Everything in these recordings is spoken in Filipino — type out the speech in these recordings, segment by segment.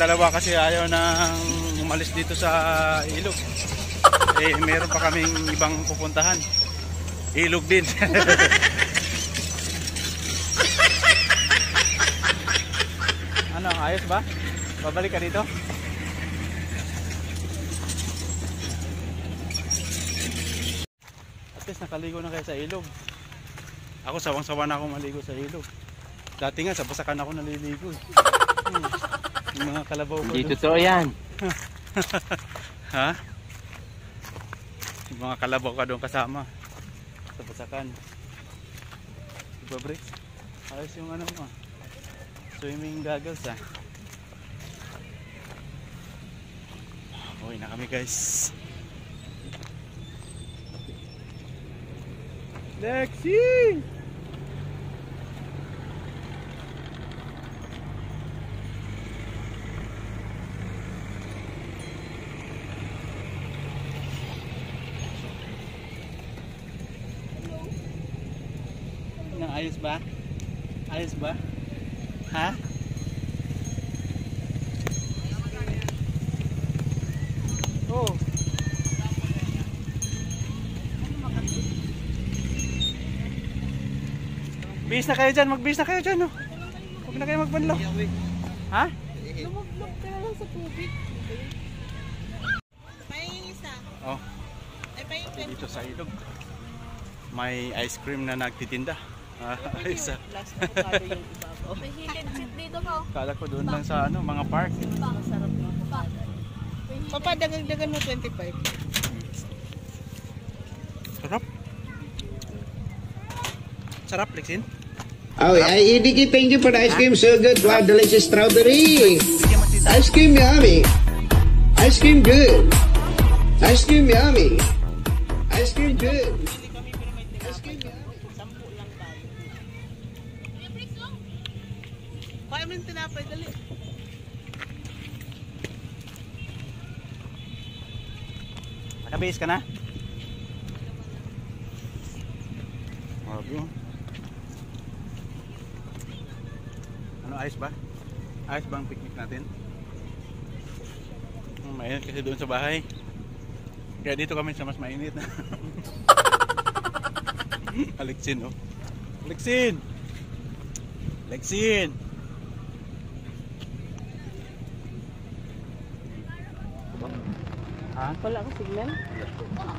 dalawa kasi ayaw nang umalis dito sa ilog. Eh, meron pa kaming ibang pupuntahan. Ilog din. Ano, ayos ba? Babalik ka dito? At least nakaligo na kayo sa ilog. Ako sawang-sawa na akong maligo sa ilog. Dati nga sa Basakan ako naliligo. Yung mga kalabaw ko. Hindi totoo yan. Ha? Yung mga kalabaw ka doon kasama sa Basakan. Diba, Bricks? Ayos yung ano mo. Swimming goggles ah. Uwi na kami guys. Lexi! Ayos ba? Ayos ba? Ha? Oh. Bis na kayo dyan, magbis na kayo dyan, oh. Huwag na kayo magbanlaw. Ha? Lumublog ka na lang sa tubig. May isa. Oh. Ay, may Dito sa ilog. May ice cream na nagtitinda. Isa. Last avocado yung ibabaw. May heated seat dito ko. Kala ko doon lang sa ano, mga park. Masarap na avocado. Papa, dagan mo 25. Sarap. Sarap, Lexin. Oh, Idiki, thank you for the ice cream. So good. Wow, delicious strawberry. Ice cream yummy. Ice cream good. Ice cream yummy. Ice cream good. Ice cream yummy. 10 lang tayo. Kaya mo yung tinapay, dali. Nakabihis ka na? Marami. Ano, ayos ba? Ayos ba ang picnic natin? Mainit kasi doon sa bahay. Kaya dito kami sa mas mainit. Alexin, oh. Alexin! Alexin! Ha? Wala ka signal?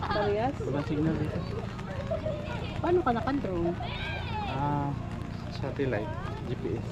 Parehas? Walang signal dito. Paano ka naka-drone? Satellite, GPS.